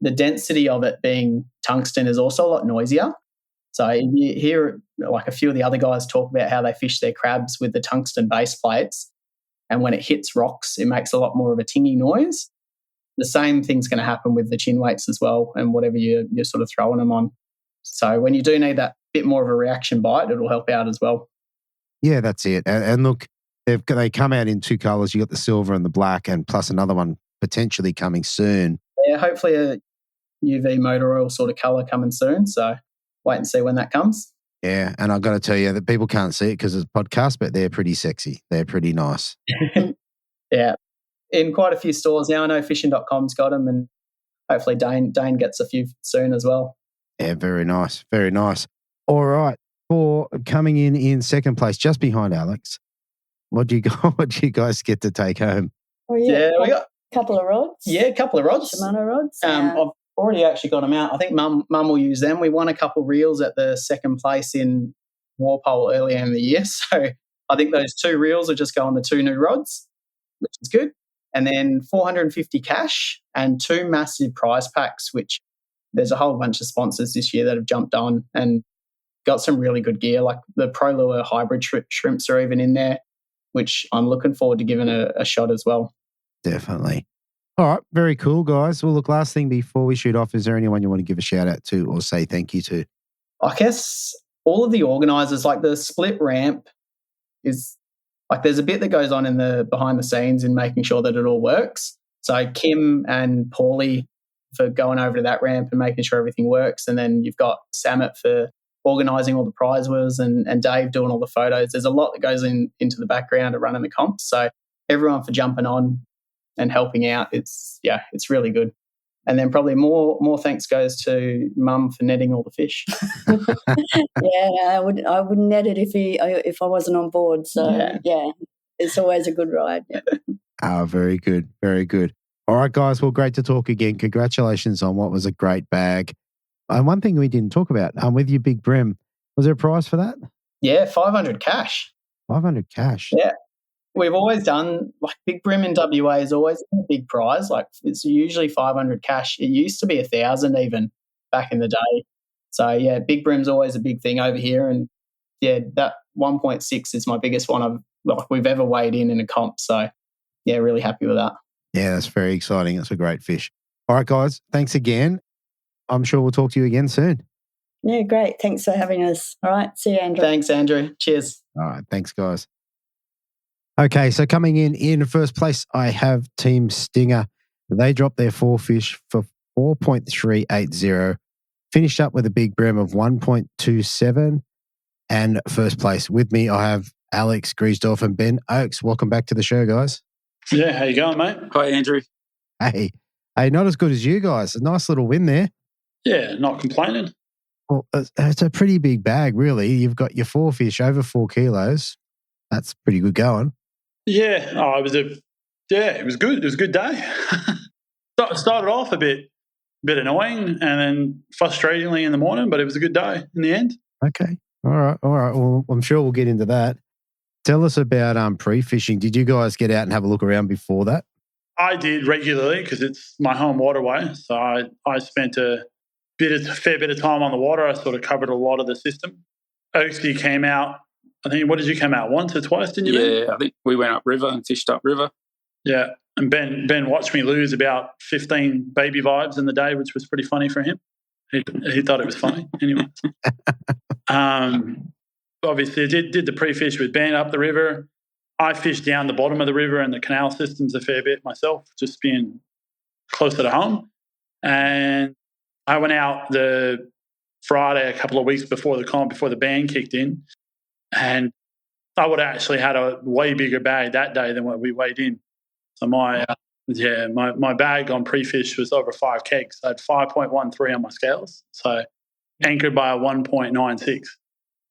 the density of it being tungsten is also a lot noisier. So you hear like a few of the other guys talk about how they fish their crabs with the tungsten base plates, and when it hits rocks, it makes a lot more of a tingy noise. The same thing's going to happen with the chin weights as well, and whatever you're sort of throwing them on. So when you do need that bit more of a reaction bite, it'll help out as well. Yeah, that's it. And look, they come out in two colours. You got the silver and the black, and plus another one potentially coming soon. Yeah, hopefully a UV motor oil sort of colour coming soon. So wait and see when that comes. Yeah, and I've got to tell you that people can't see it because it's a podcast, but they're pretty sexy. They're pretty nice. Yeah. In quite a few stores now. I know fishing.com's got them, and hopefully Dane gets a few soon as well. Yeah, very nice. Very nice. All right. For coming in second place, just behind Alex, what do you guys get to take home? Oh, yeah, we got a couple of rods. Yeah, a couple of rods. Shimano rods. I've already actually got them out. I think Mum will use them. We won a couple of reels at the second place in Warpole earlier in the year. So I think those 2 reels are just going the 2 new rods, which is good. And then 450 cash and 2 massive prize packs, which there's a whole bunch of sponsors this year that have jumped on and got some really good gear. Like the Pro Lure hybrid shrimps are even in there, which I'm looking forward to giving a shot as well. Definitely. All right. Very cool, guys. Well, look, last thing before we shoot off, is there anyone you want to give a shout out to or say thank you to? I guess all of the organisers, like the split ramp is like there's a bit that goes on in the behind the scenes in making sure that it all works. So Kim and Paulie for going over to that ramp and making sure everything works. And then you've got Samet for organising all the prize wheels and Dave doing all the photos. There's a lot that goes into the background of running the comps. So everyone for jumping on and helping out. It's really good. And then probably more thanks goes to Mum for netting all the fish. Yeah, I would net it if I wasn't on board. So yeah it's always a good ride. Yeah. Oh, very good. Very good. All right, guys. Well, great to talk again. Congratulations on what was a great bag. And one thing we didn't talk about, with your Big Bream, was there a prize for that? Yeah, 500 cash. 500 cash. Yeah. We've always done, like Big Bream in WA is always a big prize. Like it's usually 500 cash. It used to be 1,000 even back in the day. So yeah, Big Bream's always a big thing over here. And yeah, that 1.6 is my biggest one we've ever weighed in a comp. So yeah, really happy with that. Yeah, that's very exciting. It's a great fish. All right, guys. Thanks again. I'm sure we'll talk to you again soon. Yeah, great. Thanks for having us. All right. See you, Andrew. Thanks, Andrew. Cheers. All right. Thanks, guys. Okay, so coming in first place, I have Team Stinger. They dropped their 4 fish for 4.380, finished up with a Big Bream of 1.27, and first place. With me, I have Alex, Griesdorf, and Ben Oakes. Welcome back to the show, guys. Yeah, how you going, mate? Hi, Andrew. Hey, not as good as you guys. A nice little win there. Yeah, not complaining. Well, it's a pretty big bag, really. You've got your 4 fish over 4 kilos. That's pretty good going. Yeah, it was good. It was a good day. Started off a bit annoying and then frustratingly in the morning, but it was a good day in the end. Okay. All right. Well, I'm sure we'll get into that. Tell us about pre-fishing. Did you guys get out and have a look around before that? I did regularly because it's my home waterway. So I spent a fair bit of time on the water. I sort of covered a lot of the system. Oakesy came out. I think, what did you come out, once or twice, didn't you? Yeah, I think we went upriver and fished upriver. Yeah, and Ben watched me lose about 15 baby vibes in the day, which was pretty funny for him. He thought it was funny anyway. Obviously, I did the pre-fish with Ben up the river. I fished down the bottom of the river and the canal systems a fair bit myself, just being closer to home. And I went out the Friday a couple of weeks before the band kicked in, and I would have actually had a way bigger bag that day than what we weighed in. So my bag on pre-fish was over 5 kegs. I had 5.13 on my scales, so anchored by a 1.96.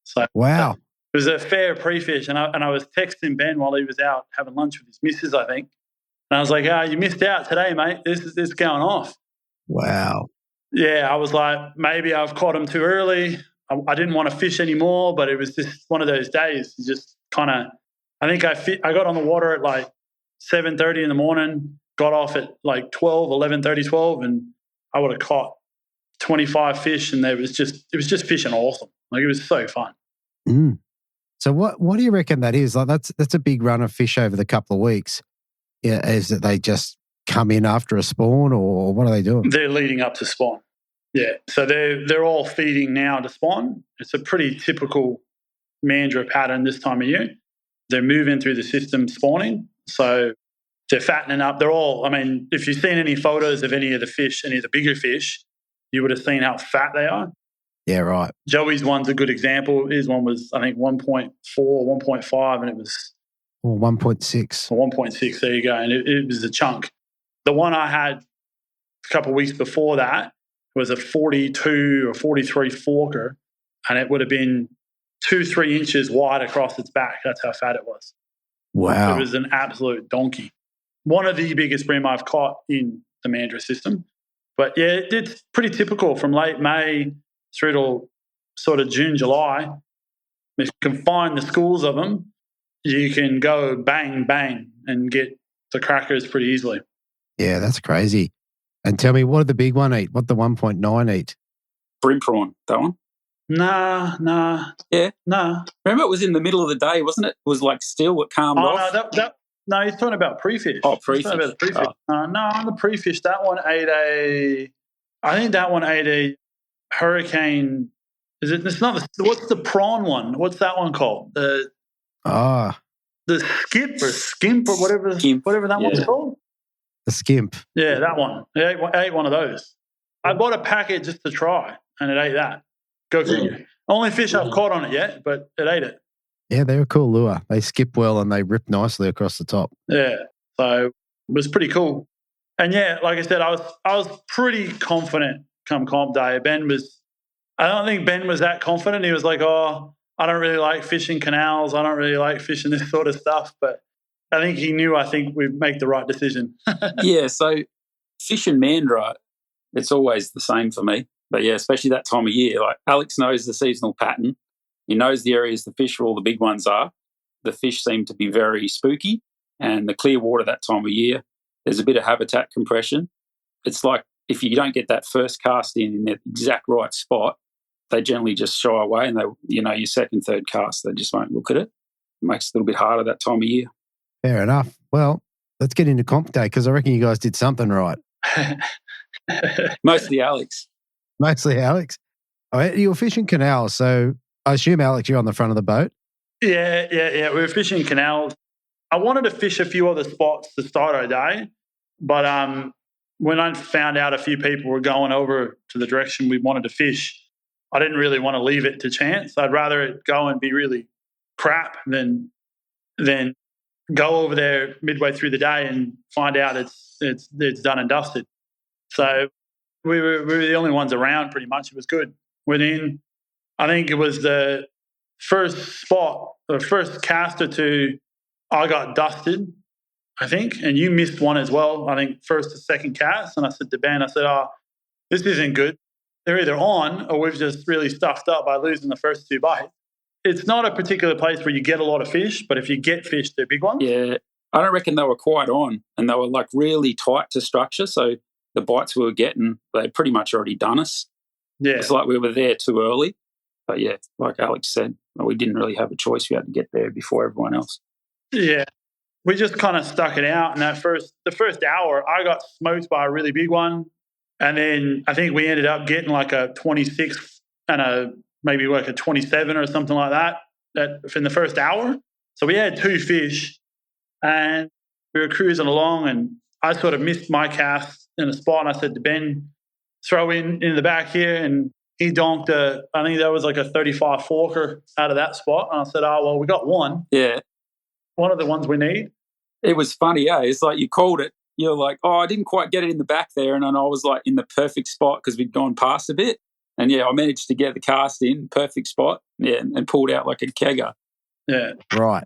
So wow, it was a fair pre-fish, and I was texting Ben while he was out having lunch with his missus, I think. And I was like, you missed out today, mate. This is going off. Wow. Yeah, I was like, maybe I've caught him too early. I didn't want to fish anymore, but it was just one of those days. Just kind of, I think I got on the water at like 7:30 in the morning, got off at like 11:30, 12, and I would have caught 25 fish, and it was just fishing awesome. Like, it was so fun. Mm. So what do you reckon that is? Like, that's a big run of fish over the couple of weeks. Yeah, is that they just come in after a spawn, or what are they doing? They're leading up to spawn. Yeah, so they're all feeding now to spawn. It's a pretty typical Mandurah pattern this time of year. They're moving through the system spawning, so they're fattening up. They're all, I mean, if you've seen any photos of any of the fish, any of the bigger fish, you would have seen how fat they are. Yeah, right. Joey's one's a good example. His one was, I think, 1.4, 1.5, and it was... Or 1.6. Or 1.6, there you go. And it was a chunk. The one I had a couple of weeks before that was a 42 or 43 forker, and it would have been 2-3 inches wide across its back. That's how fat it was. Wow. It was an absolute donkey. One of the biggest bream I've caught in the Mandurah system. But yeah, it's pretty typical from late May through to sort of June, July. If you can find the schools of them, you can go bang, bang and get the crackers pretty easily. Yeah, that's crazy. And tell me, what did the big one eat? What did the 1.9 eat? Brim prawn, that one? Nah. Yeah? Nah. Remember, it was in the middle of the day, wasn't it? It was like still, it calmed off. No, he's talking about pre-fish. Oh, pre-fish. He's talking about the pre-fish. Oh. No, on the pre-fish, that one ate a hurricane. It's not what's the prawn one? What's that one called? The skip or skimp or whatever that one's called. The skimp. Yeah, that one. It ate one of those. I bought a packet just to try, and it ate that. Go figure. Only fish I've caught on it yet, but it ate it. Yeah, they're a cool lure. They skip well and they rip nicely across the top. Yeah, so it was pretty cool. And yeah, like I said, I was pretty confident come comp day. I don't think Ben was that confident. He was like, I don't really like fishing canals. I don't really like fishing this sort of stuff. But I think he knew, we'd make the right decision. Yeah, so fishing Mandurah, it's always the same for me. But yeah, especially that time of year. Like, Alex knows the seasonal pattern. He knows the areas the fish where all the big ones are. The fish seem to be very spooky. And the clear water that time of year, there's a bit of habitat compression. It's like if you don't get that first cast in the exact right spot, they generally just shy away, and your second, third cast, they just won't look at it. It makes it a little bit harder that time of year. Fair enough. Well, let's get into comp day, because I reckon you guys did something right. Mostly Alex. You were fishing canals, so I assume, Alex, you're on the front of the boat? Yeah. We were fishing canals. I wanted to fish a few other spots to start our day, but when I found out a few people were going over to the direction we wanted to fish, I didn't really want to leave it to chance. I'd rather it go and be really crap than go over there midway through the day and find out it's done and dusted. So we were the only ones around pretty much. It was good. Within, I think it was the first spot, the first cast or two, I got dusted, I think, and you missed one as well, I think first or second cast. And I said to Ben, this isn't good. They're either on or we've just really stuffed up by losing the first two bites. It's not a particular place where you get a lot of fish, but if you get fish, they're big ones. Yeah, I don't reckon they were quite on, and they were like really tight to structure. So the bites we were getting, they pretty much already done us. Yeah. It's like we were there too early. But yeah, like Alex said, we didn't really have a choice. We had to get there before everyone else. Yeah. We just kind of stuck it out. And the first hour, I got smoked by a really big one. And then I think we ended up getting like a 26 and maybe like a 27 or something like that in the first hour. So we had 2 fish and we were cruising along, and I sort of missed my cast in a spot. And I said to Ben, throw in the back here. And he donked I think that was like a 35 forker out of that spot. And I said, we got one. Yeah. One of the ones we need. It was funny, eh? It's like you called it. You're like, I didn't quite get it in the back there. And then I was like in the perfect spot because we'd gone past a bit. And yeah, I managed to get the cast in, perfect spot, yeah, and pulled out like a kegger. Yeah. Right.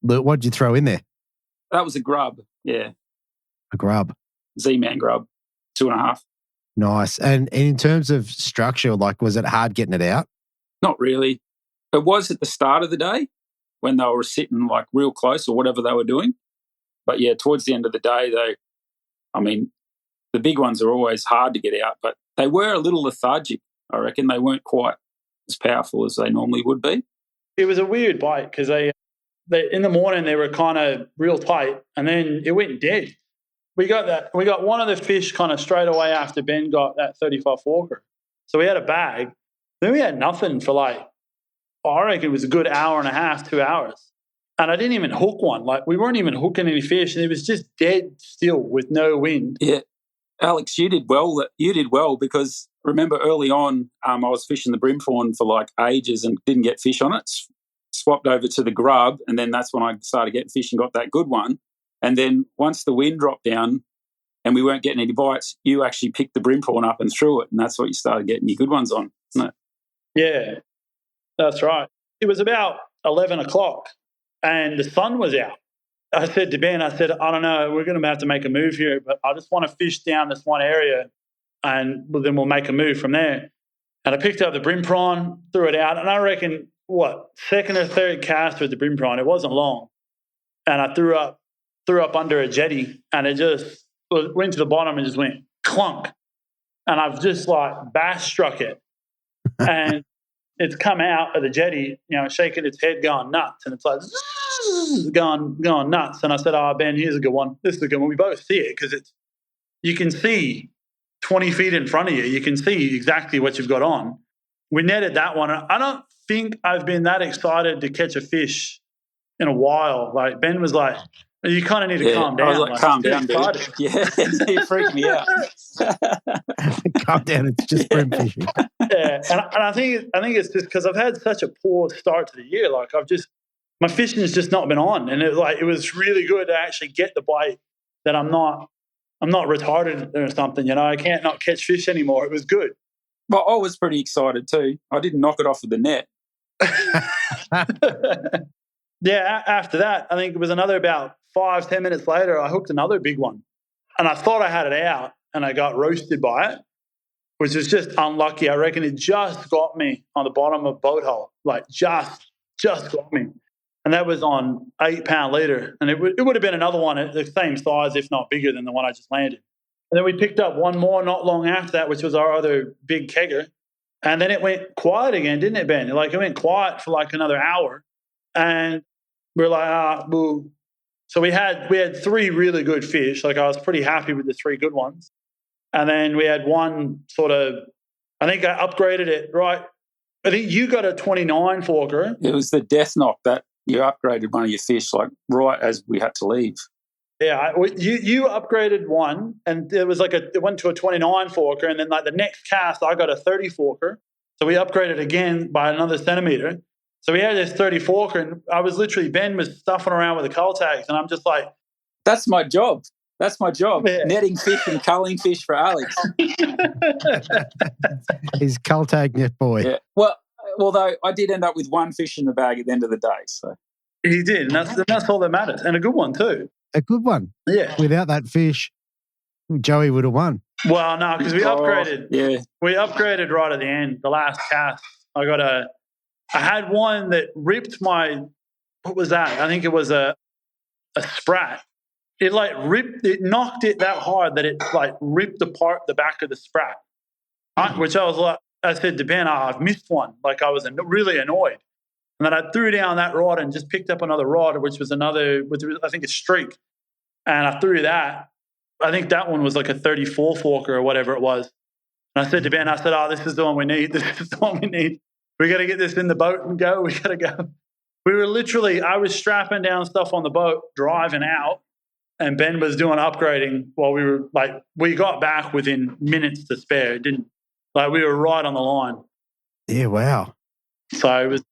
What did you throw in there? That was a grub, yeah. A grub. Z-Man grub, 2.5. Nice. And in terms of structure, like, was it hard getting it out? Not really. It was at the start of the day when they were sitting like real close or whatever they were doing. But yeah, towards the end of the day, the big ones are always hard to get out, but they were a little lethargic, I reckon. They weren't quite as powerful as they normally would be. It was a weird bite because they in the morning they were kind of real tight, and then it went dead. We got one of the fish kind of straight away after Ben got that 35 forker. So we had a bag. Then we had nothing for I reckon it was a good hour and a half, 2 hours. And I didn't even hook one. Like, we weren't even hooking any fish, and it was just dead still with no wind. Yeah. Alex, you did well. You did well because remember early on, I was fishing the brim prawn for like ages and didn't get fish on it. Swapped over to the grub, and then that's when I started getting fish and got that good one. And then once the wind dropped down and we weren't getting any bites, you actually picked the brim prawn up and threw it, and that's what you started getting your good ones on, isn't it? Yeah, that's right. It was about 11 o'clock and the sun was out. I said to Ben, I don't know, we're going to have to make a move here, but I just want to fish down this one area and then we'll make a move from there. And I picked up the brim prawn, threw it out, and I reckon, second or third cast with the brim prawn, it wasn't long. And I threw up under a jetty, and it just went to the bottom and just went clunk. And I've just bass struck it. And it's come out of the jetty, shaking its head, going nuts. And it's like, going nuts. And I said, Ben, here's a good one. This is a good one. We both see it because you can see 20 feet in front of you. You can see exactly what you've got on. We netted that one. I don't think I've been that excited to catch a fish in a while. Like, Ben was like, you kind of need to calm down. I was calm down, dude. Yeah, you freaked me out. Calm down. It's just brim fishing. Yeah, and I think it's just because I've had such a poor start to the year. Like, my fishing has just not been on, and it was really good to actually get the bite that I'm not retarded or something. I can't not catch fish anymore. It was good. Well, I was pretty excited too. I didn't knock it off with the net. Yeah, after that, I think it was another about 5-10 minutes later, I hooked another big one. And I thought I had it out, and I got roasted by it, which was just unlucky. I reckon it just got me on the bottom of boat hole, just got me. And that was on 8-pound leader. And it would have been another one at the same size, if not bigger than the one I just landed. And then we picked up one more not long after that, which was our other big kegger. And then it went quiet again, didn't it, Ben? It went quiet for another hour. And we're like, boo. So we had 3 really good fish. I was pretty happy with the 3 good ones. And then we had one I think I upgraded it, right? I think you got a 29 forker. It was the death knock that you upgraded one of your fish right as we had to leave. Yeah, you upgraded one, and it was it went to a 29 forker, and then the next cast I got a 30 forker. So we upgraded again by another centimeter. So we had this 30 forker, and I was literally, Ben was stuffing around with the cull tags, and I'm just like, that's my job. That's my job. Yeah. Netting fish and culling fish for Alex. He's cull tag net boy. Yeah. Well, although I did end up with one fish in the bag at the end of the day. So he did, and that's all that matters, and a good one too. A good one. Yeah. Without that fish, Joey would have won. Well, no, because we upgraded. Yeah. We upgraded right at the end, the last cast. I had one that ripped what was that? I think it was a sprat. It knocked it that hard that it ripped apart the back of the sprat. Which I said to Ben, I've missed one. I was really annoyed. And then I threw down that rod and just picked up another rod, which was I think a streak. And I threw that. I think that one was a 34 forker or whatever it was. And I said to Ben, this is the one we need. This is the one we need. We got to get this in the boat and go. We got to go. We were I was strapping down stuff on the boat, driving out, and Ben was doing upgrading while we were we got back within minutes to spare. It didn't, we were right on the line. Yeah, wow. So it was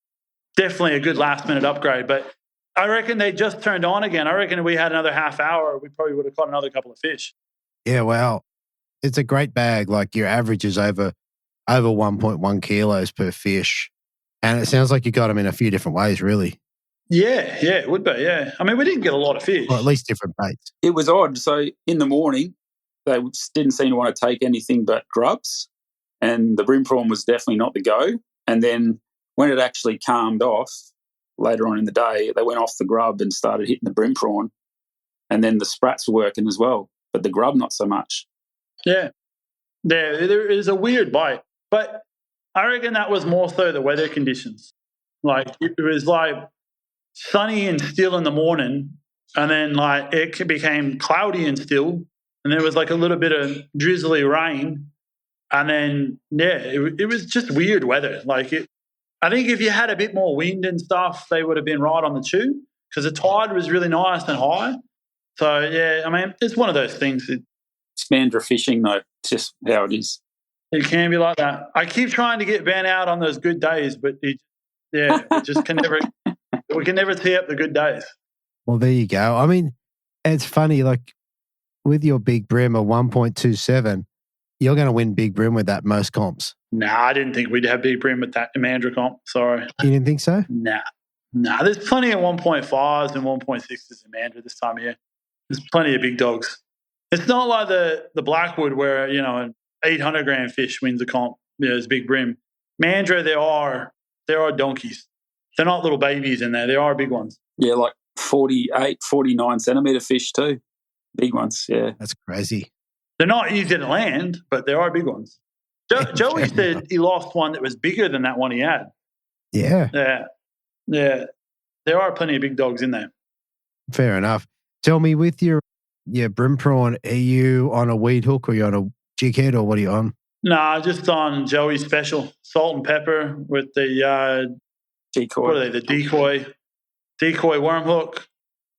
definitely a good last minute upgrade, but I reckon they just turned on again. I reckon if we had another half hour, we probably would have caught another couple of fish. Yeah, wow. It's a great bag. Your average is over 1.1 kilos per fish. And it sounds like you got them in a few different ways, really. Yeah, it would be, yeah. I mean, we didn't get a lot of fish. Or at least different baits. It was odd. So in the morning, they didn't seem to want to take anything but grubs, and the brim prawn was definitely not the go. And then when it actually calmed off later on in the day, they went off the grub and started hitting the brim prawn. And then the sprats were working as well, but the grub not so much. Yeah. There is a weird bite. But I reckon that was more so the weather conditions. Like, it was like sunny and still in the morning, and then like it became cloudy and still, and there was like a little bit of drizzly rain, and then it was just weird weather. Like, I think if you had a bit more wind and stuff, they would have been right on the tube, because the tide was really nice and high. So yeah, I mean, it's one of those things. It's Mandurah fishing though. It's just how it is. It can be like that. I keep trying to get Ben out on those good days, but it just can never. We can never tee up the good days. Well, there you go. I mean, it's funny, like with your Big Bream of 1.27, you're going to win Big Bream with that most comps. Nah, I didn't think we'd have Big Bream with that Mandurah comp. Sorry. You didn't think so? Nah. There's plenty of 1.5s and 1.6s in Mandurah this time of year. There's plenty of big dogs. It's not like the Blackwood where, an 800-gram fish wins a comp. It's Big Bream. Mandurah, there are donkeys. They're not little babies in there. They are big ones. Yeah, like 48, 49 centimetre fish too. Big ones, yeah. That's crazy. They're not easy to land, but there are big ones. Joey said he lost one that was bigger than that one he had. Yeah. Yeah. There are plenty of big dogs in there. Fair enough. Tell me, with your brim prawn, are you on a weed hook, or are you on a jig head, or what are you on? Nah, just on Joey's special. Salt and pepper with the... Decoy. What are they? The decoy worm hook.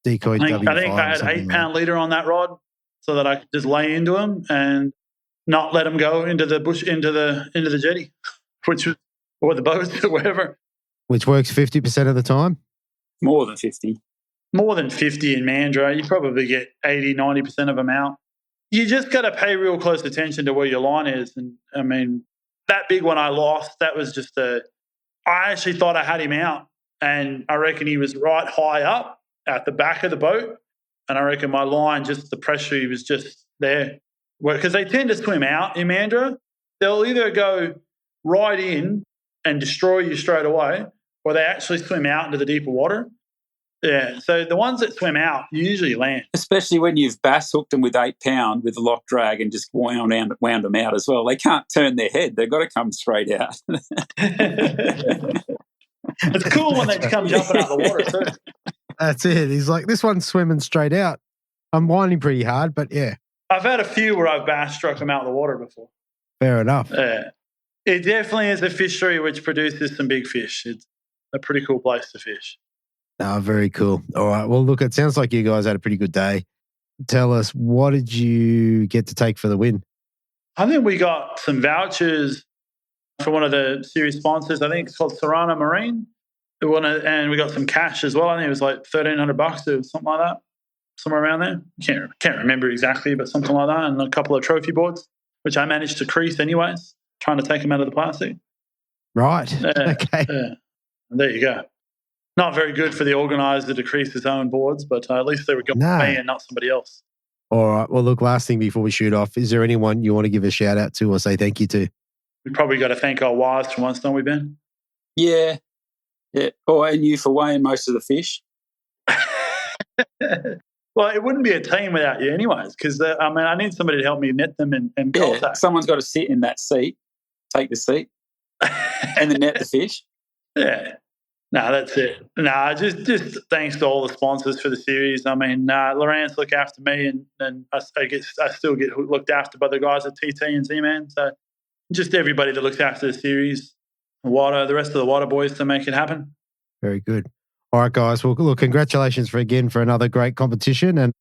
Decoy. I think I had 8-pound leader on that rod, so that I could just lay into him and not let him go into the bush, into the jetty, or the boat or whatever. Which works 50% of the time. More than 50. More than 50 in Mandurah. You probably get 80, 90% of them out. You just got to pay real close attention to where your line is. And I mean, that big one I lost, that was just I actually thought I had him out, and I reckon he was right high up at the back of the boat, and I reckon my line, just the pressure, he was just there. Because they tend to swim out in Mandurah. They'll either go right in and destroy you straight away, or they actually swim out into the deeper water. Yeah, so the ones that swim out usually land. Especially when you've bass hooked them with 8 pound with a lock drag and just wound them out as well. They can't turn their head. They've got to come straight out. It's cool when they come jumping out of the water too. That's it. He's like, this one's swimming straight out. I'm winding pretty hard, but yeah. I've had a few where I've bass struck them out of the water before. Fair enough. Yeah. It definitely is a fishery which produces some big fish. It's a pretty cool place to fish. Oh, very cool. All right. Well, look, it sounds like you guys had a pretty good day. Tell us, what did you get to take for the win? I think we got some vouchers for one of the series sponsors. I think it's called Serrano Marine. And we got some cash as well. I think it was like $1,300 or something like that, somewhere around there. Can't remember exactly, but something like that. And a couple of trophy boards, which I managed to crease anyways, trying to take them out of the plastic. Right. Okay. Yeah. There you go. Not very good for the organiser to crease his own boards, but at least they were going to me and not somebody else. All right. Well, look, last thing before we shoot off, is there anyone you want to give a shout out to or say thank you to? We probably got to thank our wives for once, don't we, Ben? Yeah. Oh, and you for weighing most of the fish. Well, it wouldn't be a team without you anyways, because, I need somebody to help me net them and contact. Someone's got to sit in that seat, take the seat, and then net the fish. Yeah. No, that's it. No, just thanks to all the sponsors for the series. I mean, Lawrence look after me, and I still get looked after by the guys at TT and Z-Man. So just everybody that looks after the series, WATA, the rest of the WATA boys to make it happen. Very good. All right, guys. Well, look, congratulations for another great competition, and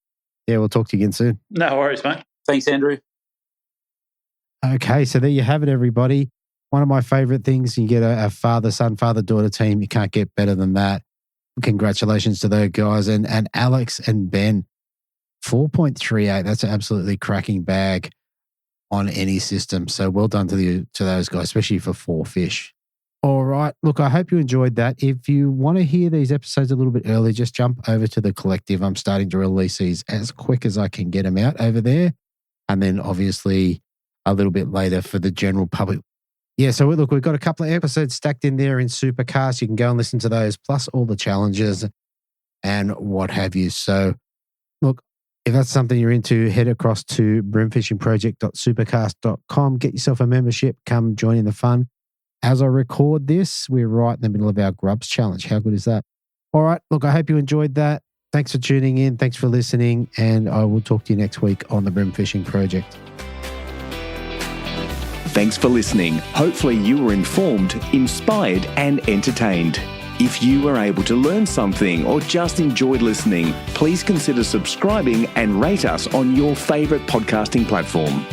we'll talk to you again soon. No worries, mate. Thanks, Andrew. Okay, so there you have it, everybody. One of my favourite things, you get a father-son, father-daughter team. You can't get better than that. Congratulations to those guys. And Alex and Ben, 4.38. That's an absolutely cracking bag on any system. So well done to those guys, especially for 4 fish. All right. Look, I hope you enjoyed that. If you want to hear these episodes a little bit early, just jump over to the collective. I'm starting to release these as quick as I can get them out over there. And then obviously a little bit later for the general public. Yeah, so look, we've got a couple of episodes stacked in there in Supercast. You can go and listen to those, plus all the challenges and what have you. So look, if that's something you're into, head across to brimfishingproject.supercast.com, get yourself a membership, come join in the fun. As I record this, we're right in the middle of our grubs challenge. How good is that? All right. Look, I hope you enjoyed that. Thanks for tuning in. Thanks for listening. And I will talk to you next week on the Brim Fishing Project. Thanks for listening. Hopefully you were informed, inspired, and entertained. If you were able to learn something or just enjoyed listening, please consider subscribing and rate us on your favourite podcasting platform.